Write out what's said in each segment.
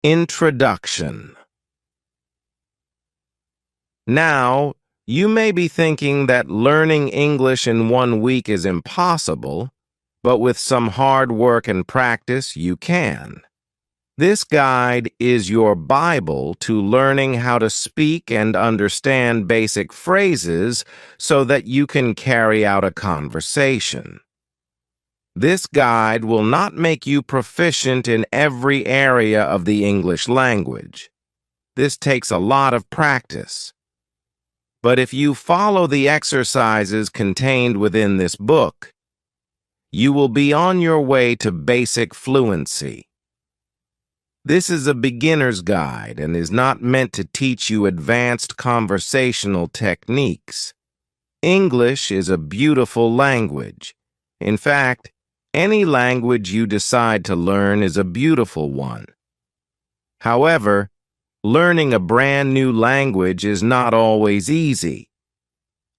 Introduction. Now, you may be thinking that learning English in 1 week is impossible, but with some hard work and practice, you can. This guide is your Bible to learning how to speak and understand basic phrases so that you can carry out a conversation. This guide will not make you proficient in every area of the English language. This takes a lot of practice. But if you follow the exercises contained within this book, you will be on your way to basic fluency. This is a beginner's guide and is not meant to teach you advanced conversational techniques. English is a beautiful language. In fact, any language you decide to learn is a beautiful one. However, learning a brand new language is not always easy.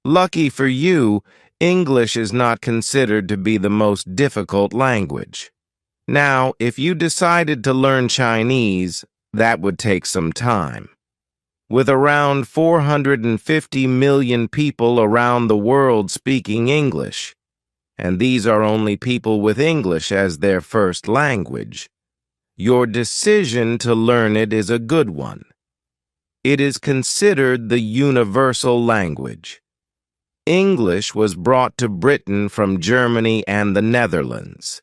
Lucky for you, English is not considered to be the most difficult language. Now, if you decided to learn Chinese, that would take some time. With around 450 million people around the world speaking English, and these are only people with English as their first language, your decision to learn it is a good one. It is considered the universal language. English was brought to Britain from Germany and the Netherlands.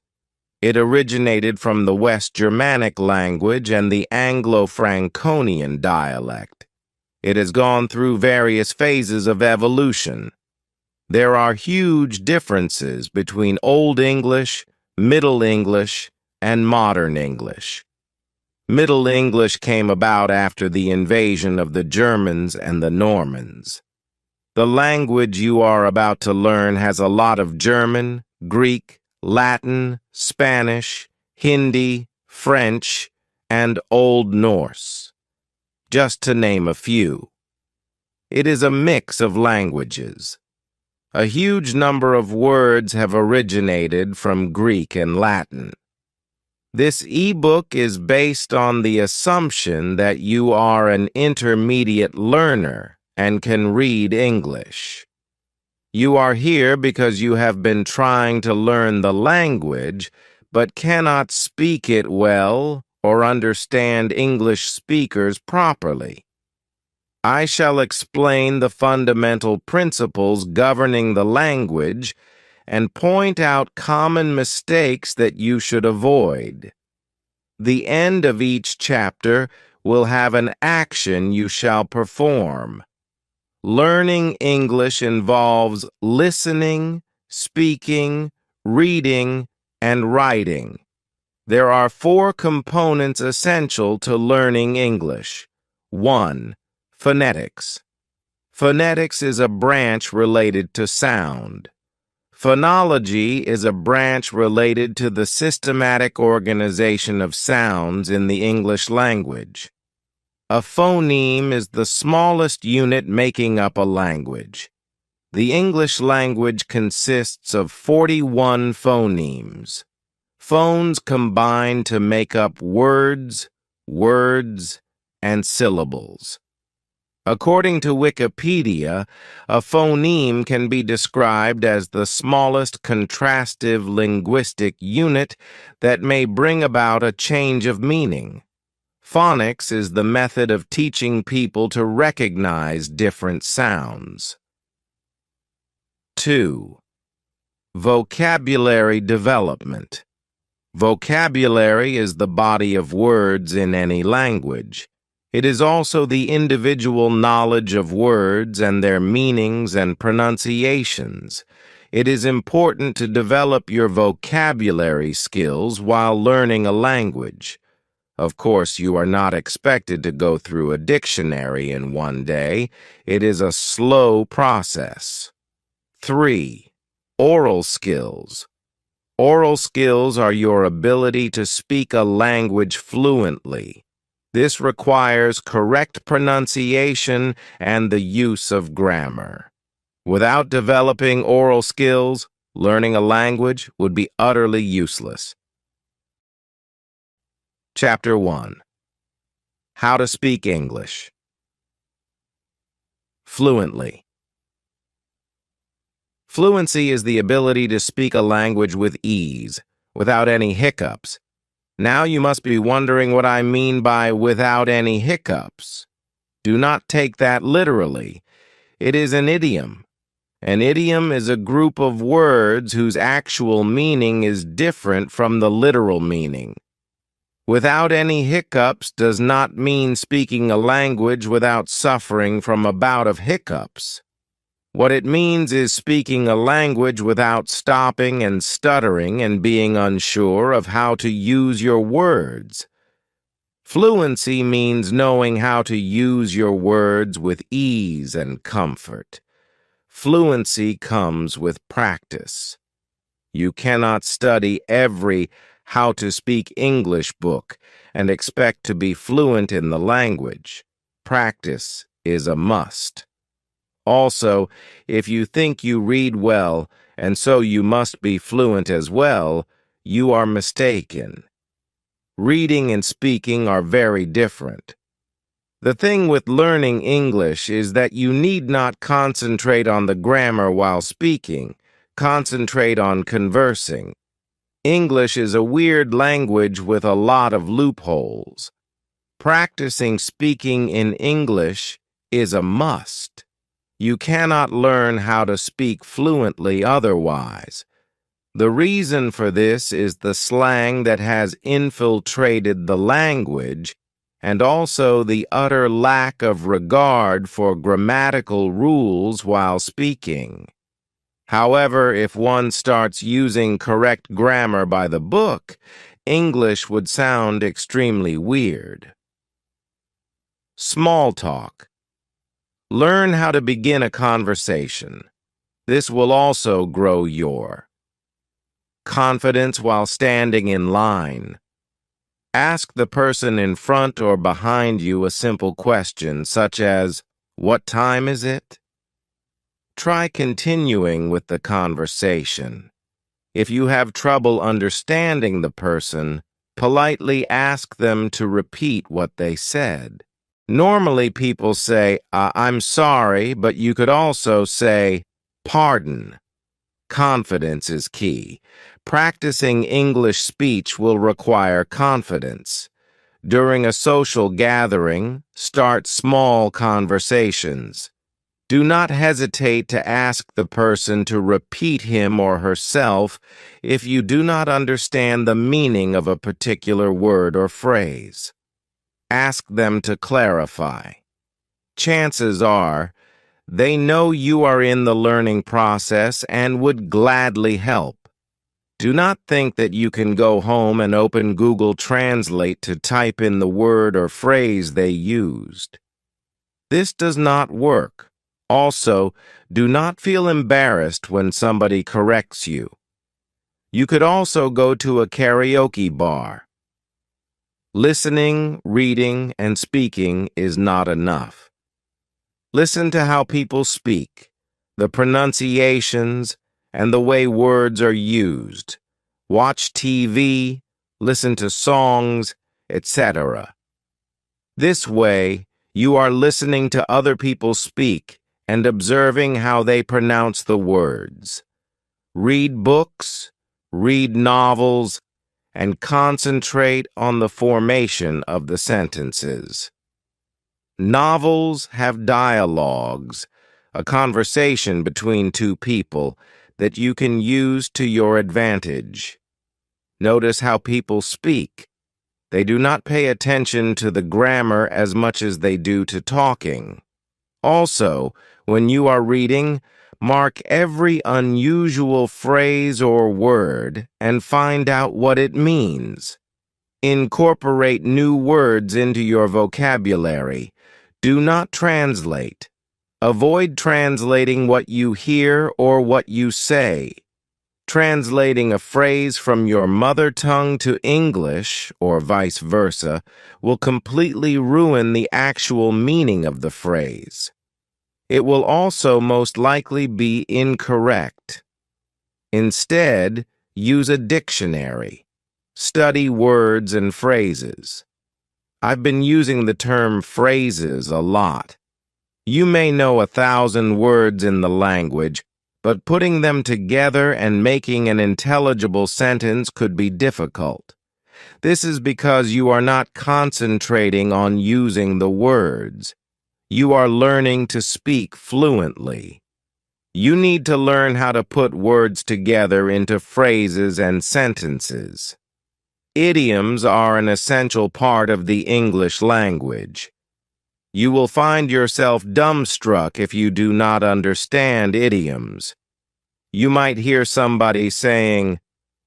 It originated from the West Germanic language and the Anglo-Franconian dialect. It has gone through various phases of evolution. There are huge differences between Old English, Middle English, and Modern English. Middle English came about after the invasion of the Germans and the Normans. The language you are about to learn has a lot of German, Greek, Latin, Spanish, Hindi, French, and Old Norse, just to name a few. It is a mix of languages. A huge number of words have originated from Greek and Latin. This ebook is based on the assumption that you are an intermediate learner and can read English. You are here because you have been trying to learn the language but cannot speak it well or understand English speakers properly. I shall explain the fundamental principles governing the language and point out common mistakes that you should avoid. The end of each chapter will have an action you shall perform. Learning English involves listening, speaking, reading, and writing. There are 4 components essential to learning English. 1. Phonetics. Phonetics is a branch related to sound. Phonology is a branch related to the systematic organization of sounds in the English language. A phoneme is the smallest unit making up a language. The English language consists of 41 phonemes. Phones combine to make up words, and syllables. According to Wikipedia, a phoneme can be described as the smallest contrastive linguistic unit that may bring about a change of meaning. Phonics is the method of teaching people to recognize different sounds. 2. Vocabulary development. Vocabulary is the body of words in any language. It is also the individual knowledge of words and their meanings and pronunciations. It is important to develop your vocabulary skills while learning a language. Of course, you are not expected to go through a dictionary in one day. It is a slow process. 3. Oral skills. Oral skills are your ability to speak a language fluently. This requires correct pronunciation and the use of grammar. Without developing oral skills, learning a language would be utterly useless. Chapter 1. How to speak English fluently. Fluency is the ability to speak a language with ease, without any hiccups. Now you must be wondering what I mean by without any hiccups. Do not take that literally. It is an idiom. An idiom is a group of words whose actual meaning is different from the literal meaning. Without any hiccups does not mean speaking a language without suffering from a bout of hiccups. What it means is speaking a language without stopping and stuttering and being unsure of how to use your words. Fluency means knowing how to use your words with ease and comfort. Fluency comes with practice. You cannot study every How to Speak English book and expect to be fluent in the language. Practice is a must. Also, if you think you read well and so you must be fluent as well, you are mistaken. Reading and speaking are very different. The thing with learning English is that you need not concentrate on the grammar while speaking. Concentrate on conversing. English is a weird language with a lot of loopholes. Practicing speaking in English is a must. You cannot learn how to speak fluently otherwise. The reason for this is the slang that has infiltrated the language and also the utter lack of regard for grammatical rules while speaking. However, if one starts using correct grammar by the book, English would sound extremely weird. Small talk. Learn how to begin a conversation. This will also grow your confidence while standing in line. Ask the person in front or behind you a simple question such as, "What time is it?" Try continuing with the conversation. If you have trouble understanding the person, politely ask them to repeat what they said. Normally people say, "I'm sorry," but you could also say, "Pardon." Confidence is key. Practicing English speech will require confidence. During a social gathering, start small conversations. Do not hesitate to ask the person to repeat him or herself if you do not understand the meaning of a particular word or phrase. Ask them to clarify. Chances are, they know you are in the learning process and would gladly help. Do not think that you can go home and open Google Translate to type in the word or phrase they used. This does not work. Also, do not feel embarrassed when somebody corrects you. You could also go to a karaoke bar. Listening, reading, and speaking is not enough. Listen to how people speak, the pronunciations, and the way words are used. Watch TV, listen to songs, etc. This way, you are listening to other people speak and observing how they pronounce the words. Read books, read novels, and concentrate on the formation of the sentences. Novels have dialogues, a conversation between two people that you can use to your advantage. Notice how people speak. They do not pay attention to the grammar as much as they do to talking. Also, when you are reading, mark every unusual phrase or word and find out what it means. Incorporate new words into your vocabulary. Do not translate. Avoid translating what you hear or what you say. Translating a phrase from your mother tongue to English, or vice versa, will completely ruin the actual meaning of the phrase. It will also most likely be incorrect. Instead, use a dictionary. Study words and phrases. I've been using the term phrases a lot. You may know 1,000 words in the language, but putting them together and making an intelligible sentence could be difficult. This is because you are not concentrating on using the words. You are learning to speak fluently. You need to learn how to put words together into phrases and sentences. Idioms are an essential part of the English language. You will find yourself dumbstruck if you do not understand idioms. You might hear somebody saying,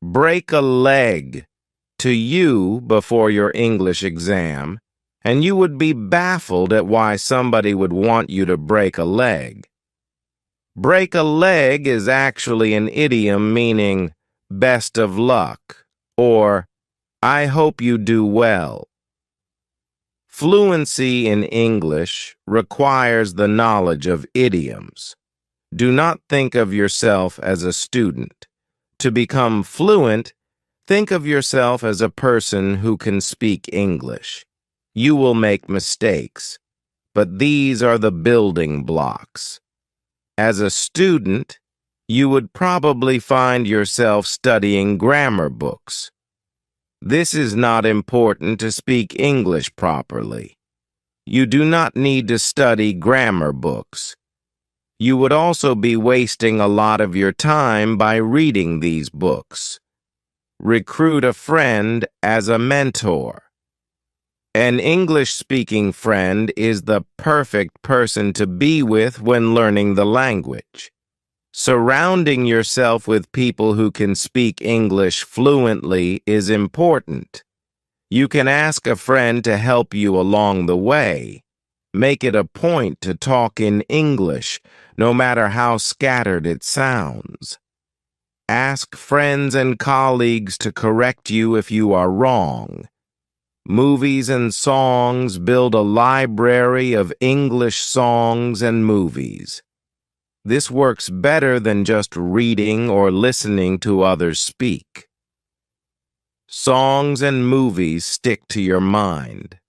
"break a leg," to you before your English exam, and you would be baffled at why somebody would want you to break a leg. Break a leg is actually an idiom meaning best of luck, or I hope you do well. Fluency in English requires the knowledge of idioms. Do not think of yourself as a student. To become fluent, think of yourself as a person who can speak English. You will make mistakes, but these are the building blocks. As a student, you would probably find yourself studying grammar books. This is not important to speak English properly. You do not need to study grammar books. You would also be wasting a lot of your time by reading these books. Recruit a friend as a mentor. An English-speaking friend is the perfect person to be with when learning the language. Surrounding yourself with people who can speak English fluently is important. You can ask a friend to help you along the way. Make it a point to talk in English, no matter how scattered it sounds. Ask friends and colleagues to correct you if you are wrong. Movies and songs build a library of English songs and movies. This works better than just reading or listening to others speak. Songs and movies stick to your mind.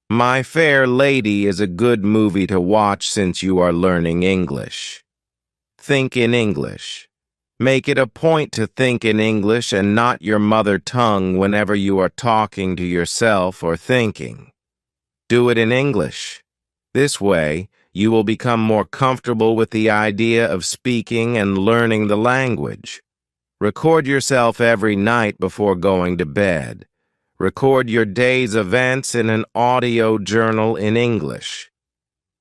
My Fair Lady is a good movie to watch since you are learning English. Think in English. Make it a point to think in English and not your mother tongue whenever you are talking to yourself or thinking. Do it in English. This way, you will become more comfortable with the idea of speaking and learning the language. Record yourself every night before going to bed. Record your day's events in an audio journal in English.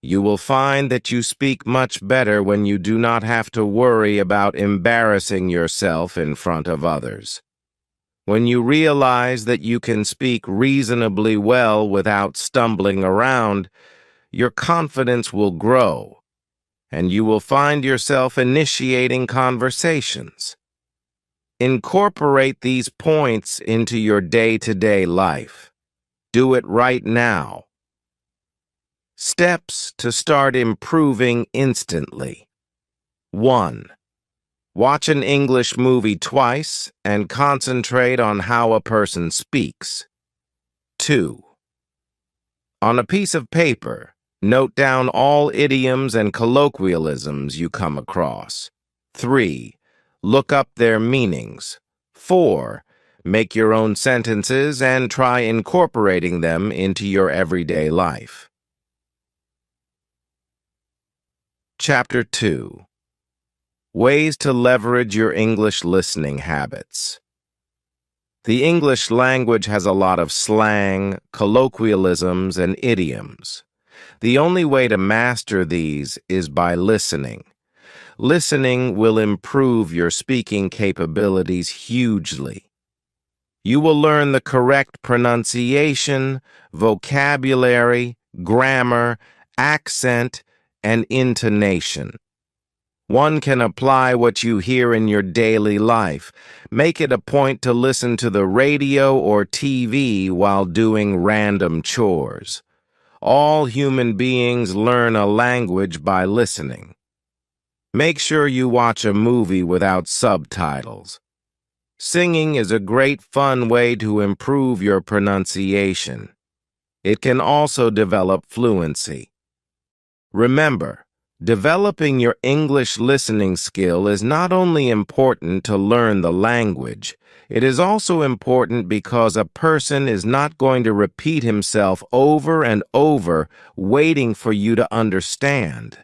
You will find that you speak much better when you do not have to worry about embarrassing yourself in front of others. When you realize that you can speak reasonably well without stumbling around, your confidence will grow, and you will find yourself initiating conversations. Incorporate these points into your day-to-day life. Do it right now. Steps to start improving instantly. 1. Watch an English movie twice and concentrate on how a person speaks. 2. On a piece of paper, note down all idioms and colloquialisms you come across. 3. Look up their meanings. 4. Make your own sentences and try incorporating them into your everyday life. Chapter 2. Ways to leverage your English listening habits. The English language has a lot of slang, colloquialisms, and idioms. The only way to master these is by listening. Listening will improve your speaking capabilities hugely. You will learn the correct pronunciation, vocabulary, grammar, accent, and intonation. One can apply what you hear in your daily life. Make it a point to listen to the radio or TV while doing random chores. All human beings learn a language by listening. Make sure you watch a movie without subtitles. Singing is a great fun way to improve your pronunciation. It can also develop fluency. Remember, developing your English listening skill is not only important to learn the language, it is also important because a person is not going to repeat himself over and over, waiting for you to understand.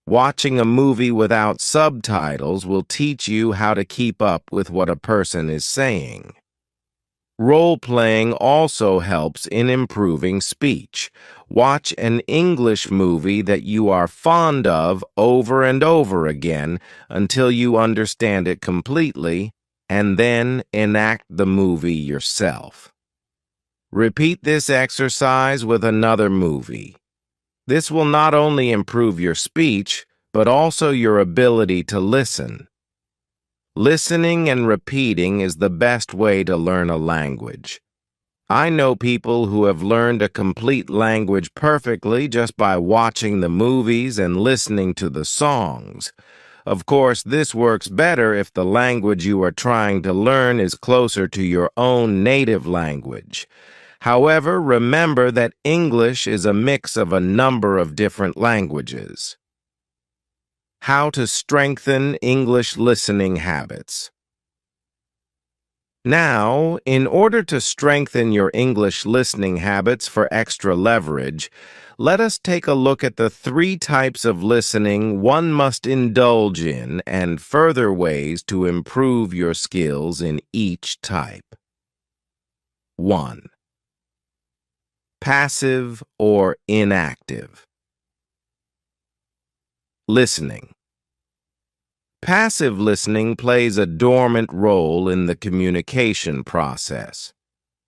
Watching a movie without subtitles will teach you how to keep up with what a person is saying. Role-playing also helps in improving speech. Watch an English movie that you are fond of over and over again until you understand it completely, and then enact the movie yourself. Repeat this exercise with another movie. This will not only improve your speech, but also your ability to listen. Listening and repeating is the best way to learn a language. I know people who have learned a complete language perfectly just by watching the movies and listening to the songs. Of course, this works better if the language you are trying to learn is closer to your own native language. However, remember that English is a mix of a number of different languages. How to strengthen English listening habits. Now, in order to strengthen your English listening habits for extra leverage, let us take a look at the 3 types of listening one must indulge in and further ways to improve your skills in each type. 1. Passive or inactive. Listening. Passive listening plays a dormant role in the communication process.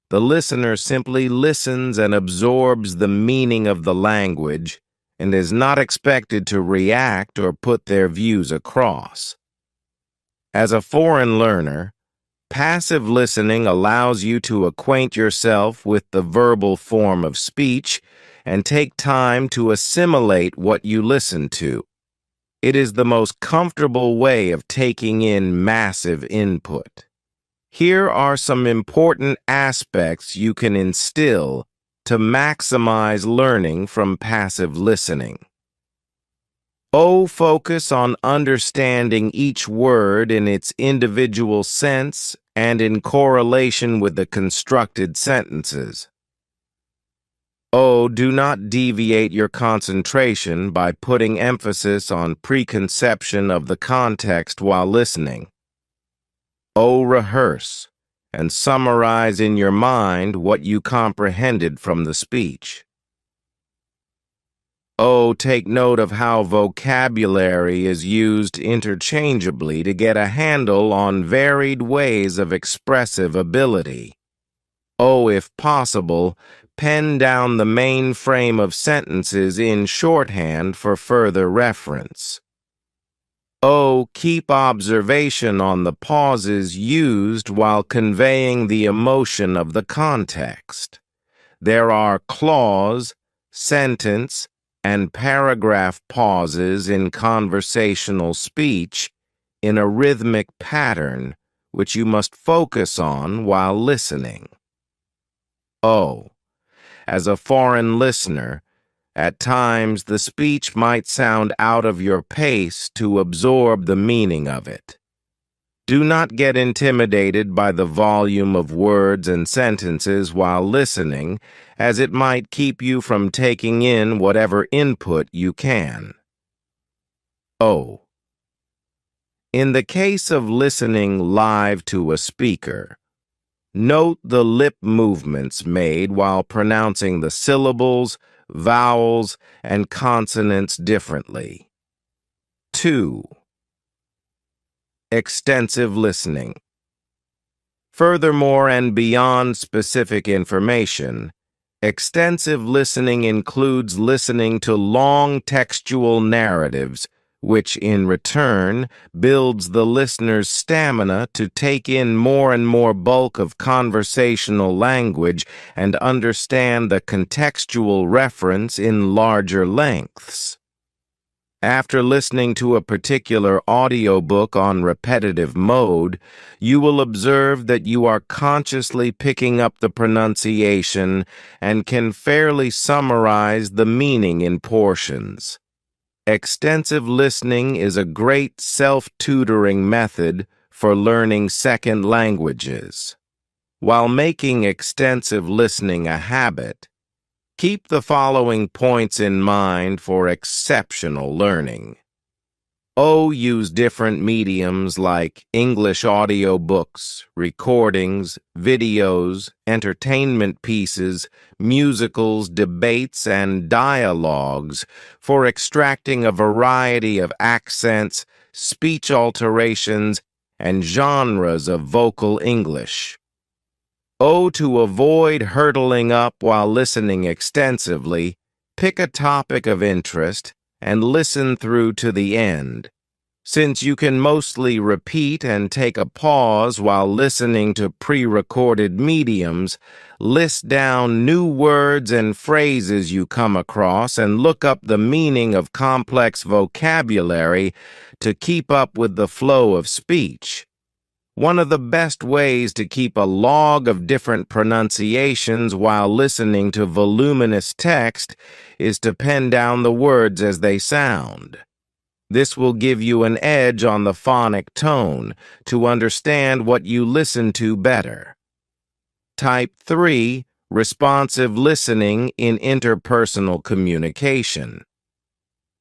The listener simply listens and absorbs the meaning of the language and is not expected to react or put their views across. As a foreign learner, passive listening allows you to acquaint yourself with the verbal form of speech and take time to assimilate what you listen to. It is the most comfortable way of taking in massive input. Here are some important aspects you can instill to maximize learning from passive listening. Focus on understanding each word in its individual sense and in correlation with the constructed sentences. Do not deviate your concentration by putting emphasis on preconception of the context while listening. Rehearse and summarize in your mind what you comprehended from the speech. Take note of how vocabulary is used interchangeably to get a handle on varied ways of expressive ability. If possible, pen down the main frame of sentences in shorthand for further reference. Keep observation on the pauses used while conveying the emotion of the context. There are clause, sentence, and paragraph pauses in conversational speech in a rhythmic pattern which you must focus on while listening. As a foreign listener, at times the speech might sound out of your pace to absorb the meaning of it. Do not get intimidated by the volume of words and sentences while listening, as it might keep you from taking in whatever input you can. In the case of listening live to a speaker, note the lip movements made while pronouncing the syllables, vowels, and consonants differently. 2. Extensive listening. Furthermore, and beyond specific information, extensive listening includes listening to long textual narratives, which in return builds the listener's stamina to take in more and more bulk of conversational language and understand the contextual reference in larger lengths. After listening to a particular audiobook on repetitive mode, you will observe that you are consciously picking up the pronunciation and can fairly summarize the meaning in portions. Extensive listening is a great self-tutoring method for learning second languages. While making extensive listening a habit, keep the following points in mind for exceptional learning. Use different mediums like English audiobooks, recordings, videos, entertainment pieces, musicals, debates, and dialogues for extracting a variety of accents, speech alterations, and genres of vocal English. To avoid hurtling up while listening extensively, pick a topic of interest and listen through to the end. Since you can mostly repeat and take a pause while listening to pre-recorded mediums, list down new words and phrases you come across and look up the meaning of complex vocabulary to keep up with the flow of speech. One of the best ways to keep a log of different pronunciations while listening to voluminous text is to pen down the words as they sound. This will give you an edge on the phonic tone to understand what you listen to better. Type 3. Responsive listening in interpersonal communication.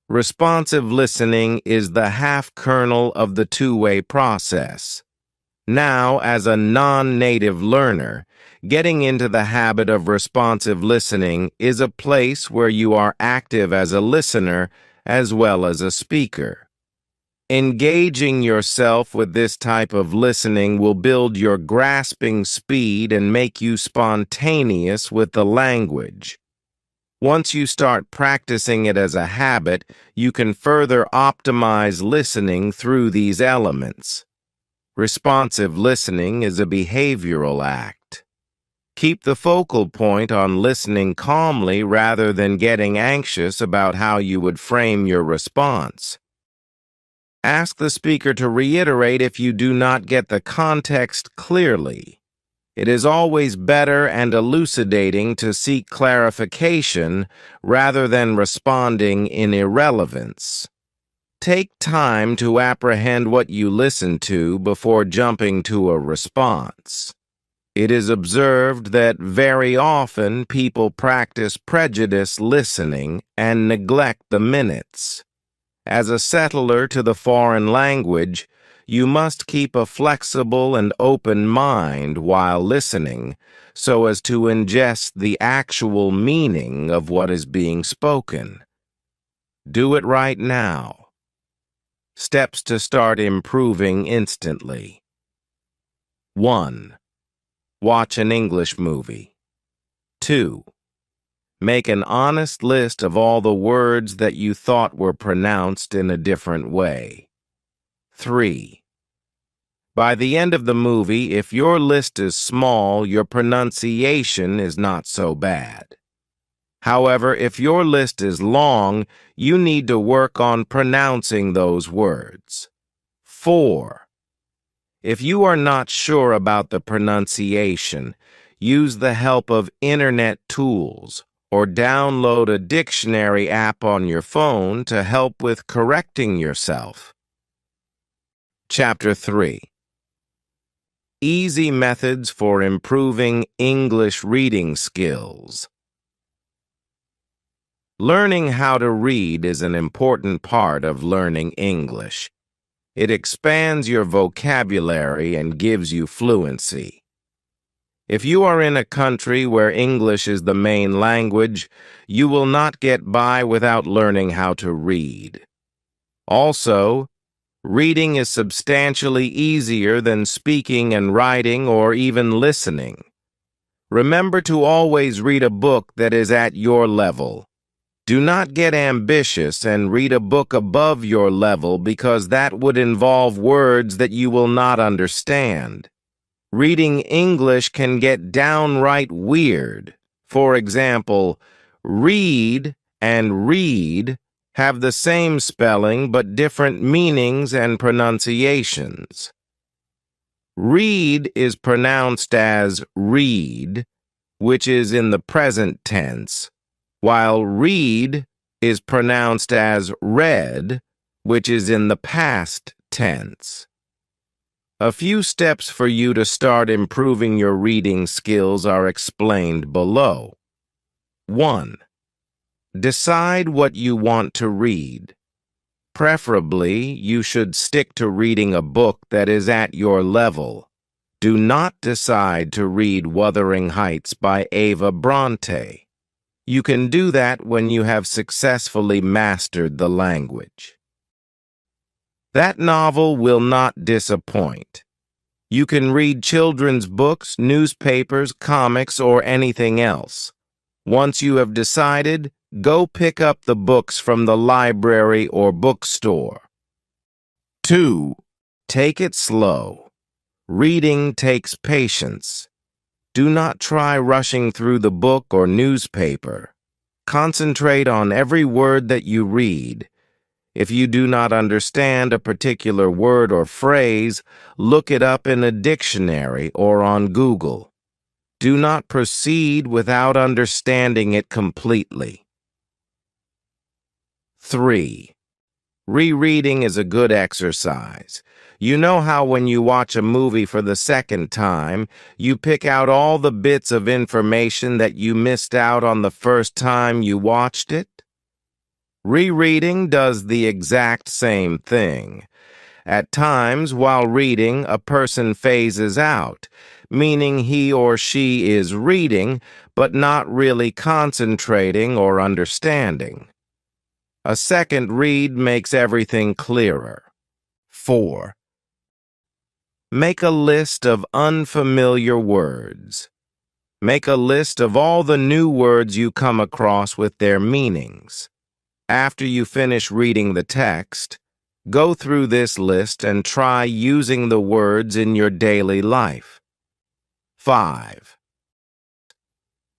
Responsive listening is the half-kernel of the two-way process. Now, as a non-native learner, getting into the habit of responsive listening is a place where you are active as a listener as well as a speaker. Engaging yourself with this type of listening will build your grasping speed and make you spontaneous with the language. Once you start practicing it as a habit, you can further optimize listening through these elements. Responsive listening is a behavioral act. Keep the focal point on listening calmly rather than getting anxious about how you would frame your response. Ask the speaker to reiterate if you do not get the context clearly. It is always better and elucidating to seek clarification rather than responding in irrelevance. Take time to apprehend what you listen to before jumping to a response. It is observed that very often people practice prejudice listening and neglect the minutes. As a settler to the foreign language, you must keep a flexible and open mind while listening so as to ingest the actual meaning of what is being spoken. Do it right now. Steps to start improving instantly. 1. Watch an English movie. 2. Make an honest list of all the words that you thought were pronounced in a different way. 3. By the end of the movie, if your list is small, your pronunciation is not so bad. However, if your list is long, you need to work on pronouncing those words. 4. If you are not sure about the pronunciation, use the help of internet tools or download a dictionary app on your phone to help with correcting yourself. Chapter 3. Easy methods for improving English reading skills. Learning how to read is an important part of learning English. It expands your vocabulary and gives you fluency. If you are in a country where English is the main language, you will not get by without learning how to read. Also, reading is substantially easier than speaking and writing or even listening. Remember to always read a book that is at your level. Do not get ambitious and read a book above your level because that would involve words that you will not understand. Reading English can get downright weird. For example, read and read have the same spelling but different meanings and pronunciations. Read is pronounced as read, which is in the present tense, while read is pronounced as read, which is in the past tense. A few steps for you to start improving your reading skills are explained below. 1. Decide what you want to read. Preferably, you should stick to reading a book that is at your level. Do not decide to read Wuthering Heights by Ava Bronte. You can do that when you have successfully mastered the language. That novel will not disappoint. You can read children's books, newspapers, comics, or anything else. Once you have decided, go pick up the books from the library or bookstore. 2. Take it slow. Reading takes patience. Do not try rushing through the book or newspaper. Concentrate on every word that you read. If you do not understand a particular word or phrase, look it up in a dictionary or on Google. Do not proceed without understanding it completely. 3. Rereading is a good exercise. You know how when you watch a movie for the second time, you pick out all the bits of information that you missed out on the first time you watched it? Rereading does the exact same thing. At times, while reading, a person phases out, meaning he or she is reading, but not really concentrating or understanding. A second read makes everything clearer. 4. Make a list of unfamiliar words. Make a list of all the new words you come across with their meanings. After you finish reading the text, go through this list and try using the words in your daily life. 5.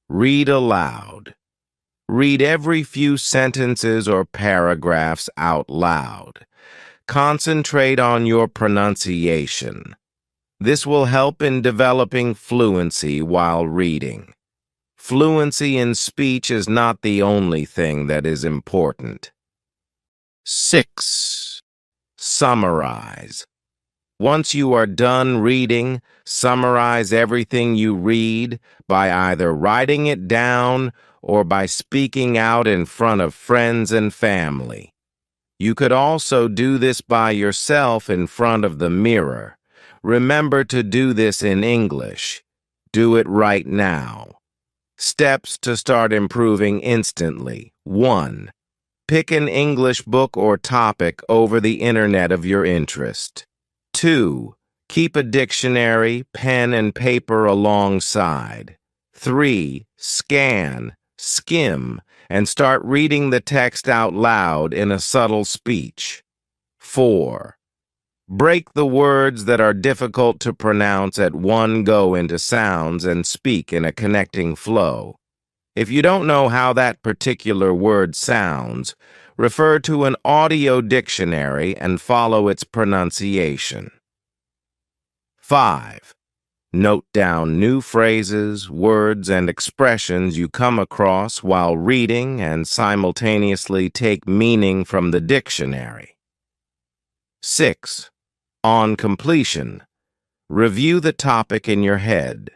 Read aloud. Read every few sentences or paragraphs out loud. Concentrate on your pronunciation. This will help in developing fluency while reading. Fluency in speech is not the only thing that is important. 6. Summarize. Once you are done reading, summarize everything you read by either writing it down or by speaking out in front of friends and family. You could also do this by yourself in front of the mirror. Remember to do this in English. Do it right now. Steps to start improving instantly. 1. Pick an English book or topic over the internet of your interest. 2. Keep a dictionary, pen, and paper alongside. 3. Scan, skim, and start reading the text out loud in a subtle speech. 4. Break the words that are difficult to pronounce at one go into sounds and speak in a connecting flow. If you don't know how that particular word sounds, refer to an audio dictionary and follow its pronunciation. 5. Note down new phrases, words, and expressions you come across while reading and simultaneously take meaning from the dictionary. 6. On completion, review the topic in your head.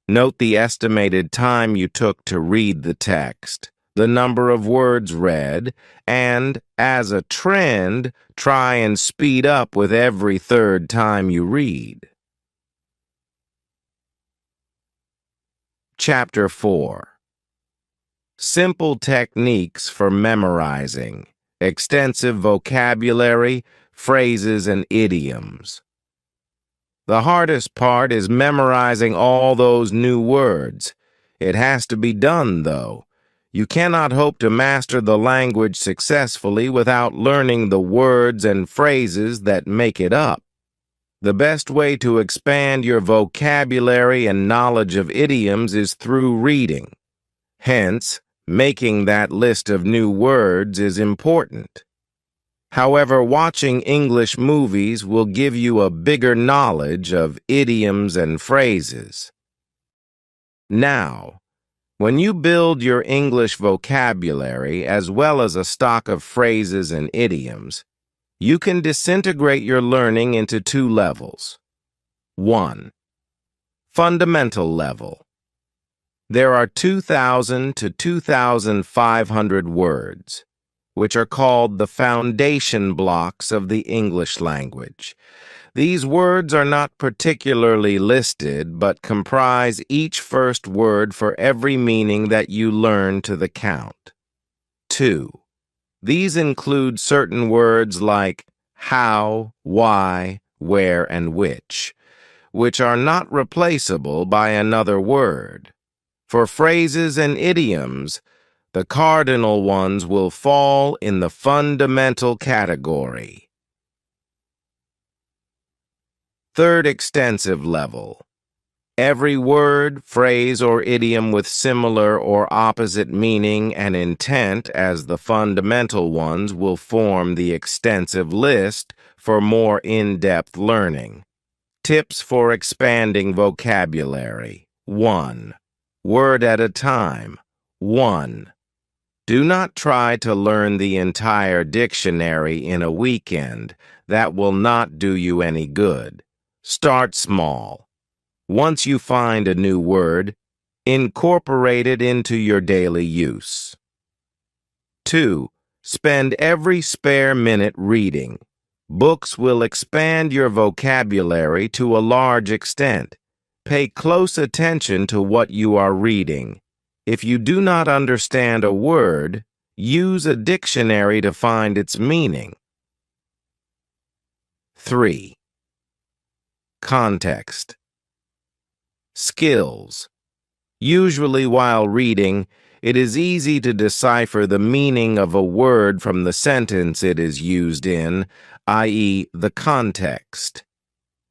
Note the estimated time you took to read the text, the number of words read, and, as a trend, try and speed up with every third time you read. Chapter 4. Simple techniques for memorizing, extensive vocabulary, phrases, and idioms. The hardest part is memorizing all those new words. It has to be done, though. You cannot hope to master the language successfully without learning the words and phrases that make it up. The best way to expand your vocabulary and knowledge of idioms is through reading. Hence, Making that list of new words is important. However, watching English movies will give you a bigger knowledge of idioms and phrases. Now, when you build your English vocabulary as well as a stock of phrases and idioms, you can disintegrate your learning into two levels. 1. Fundamental level. There are 2,000 to 2,500 words, which are called the foundation blocks of the English language. These words are not particularly listed, but comprise each first word for every meaning that you learn to the count. 2. These include certain words like how, why, where, and which are not replaceable by another word. For phrases and idioms, the cardinal ones will fall in the fundamental category. Third extensive level. Every word, phrase, or idiom with similar or opposite meaning and intent as the fundamental ones will form the extensive list for more in-depth learning. Tips for expanding vocabulary. 1. Word at a time. 1. Do not try to learn the entire dictionary in a weekend. That will not do you any good. Start small. Once you find a new word, incorporate it into your daily use. 2. Spend every spare minute reading. Books will expand your vocabulary to a large extent. Pay close attention to what you are reading. If you do not understand a word, use a dictionary to find its meaning. 3. Context. Skills. Usually while reading, it is easy to decipher the meaning of a word from the sentence it is used in, i.e., the context.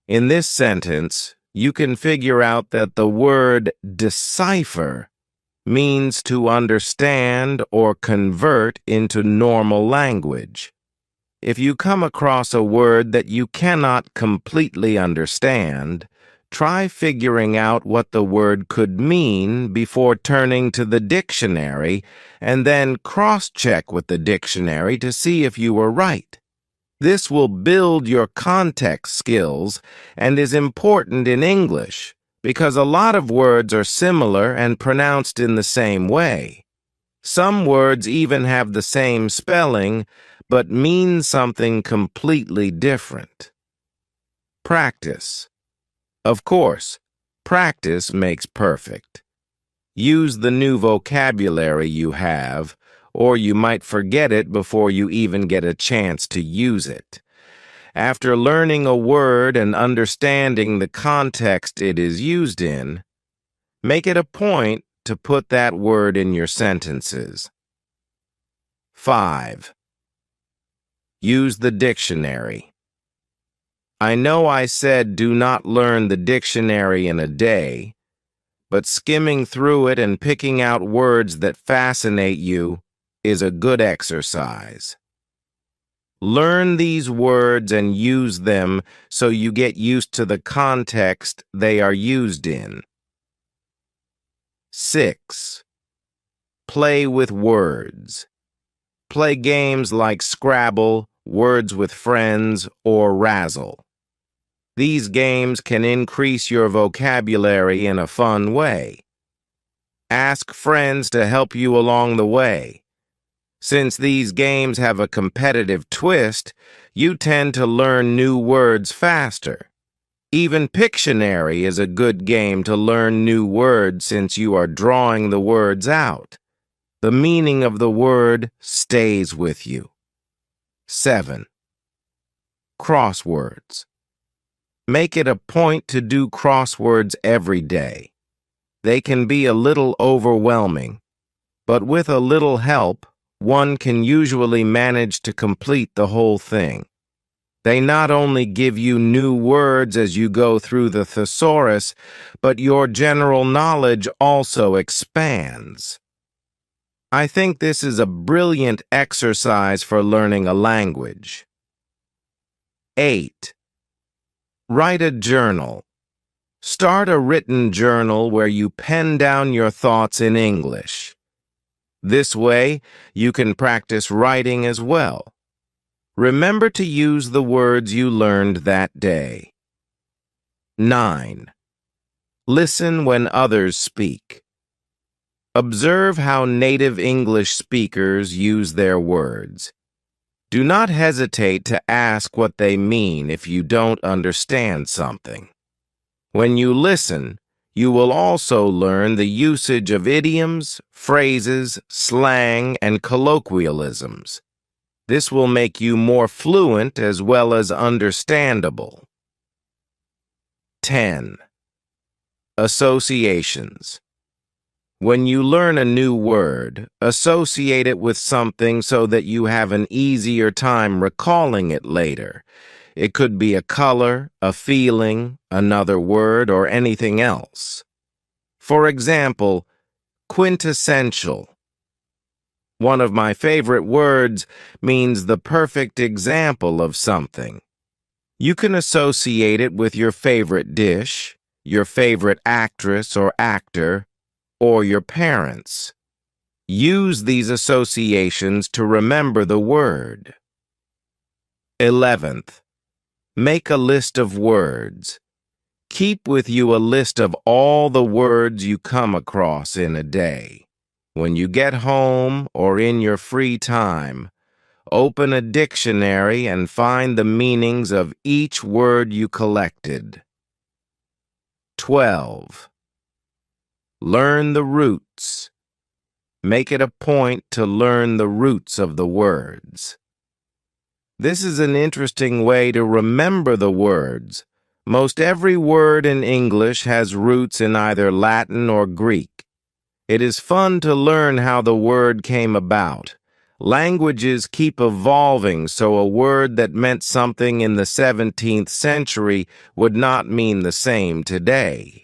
In this sentence, you can figure out that the word decipher means to understand or convert into normal language. If you come across a word that you cannot completely understand, try figuring out what the word could mean before turning to the dictionary and then cross-check with the dictionary to see if you were right. This will build your context skills and is important in English because a lot of words are similar and pronounced in the same way. Some words even have the same spelling but mean something completely different. Practice. Of course, practice makes perfect. Use the new vocabulary you have, or you might forget it before you even get a chance to use it. After learning a word and understanding the context it is used in, make it a point to put that word in your sentences. 5. Use the dictionary. I know I said do not learn the dictionary in a day, but skimming through it and picking out words that fascinate you is a good exercise. Learn these words and use them so you get used to the context they are used in. 6. Play with words. Play games like Scrabble, Words with Friends, or Razzle. These games can increase your vocabulary in a fun way. Ask friends to help you along the way. Since these games have a competitive twist, you tend to learn new words faster. Even Pictionary is a good game to learn new words since you are drawing the words out. The meaning of the word stays with you. 7. Crosswords. Make it a point to do crosswords every day. They can be a little overwhelming, but with a little help, one can usually manage to complete the whole thing. They not only give you new words as you go through the thesaurus, but your general knowledge also expands. I think this is a brilliant exercise for learning a language. 8. Write a journal. Start a written journal where you pen down your thoughts in English. This way, you can practice writing as well. Remember to use the words you learned that day. 9. Listen when others speak. Observe how native English speakers use their words. Do not hesitate to ask what they mean if you don't understand something. When you listen, you will also learn the usage of idioms, phrases, slang, and colloquialisms. This will make you more fluent as well as understandable. 10. Associations. When you learn a new word, associate it with something so that you have an easier time recalling it later. It could be a color, a feeling, another word, or anything else. For example, quintessential. One of my favorite words means the perfect example of something. You can associate it with your favorite dish, your favorite actress or actor, or your parents. Use these associations to remember the word. 11th. Make a list of words. Keep with you a list of all the words you come across in a day. When you get home or in your free time, open a dictionary and find the meanings of each word you collected. 12. Learn the roots. Make it a point to learn the roots of the words. This is an interesting way to remember the words. Most every word in English has roots in either Latin or Greek. It is fun to learn how the word came about. Languages keep evolving, so a word that meant something in the 17th century would not mean the same today.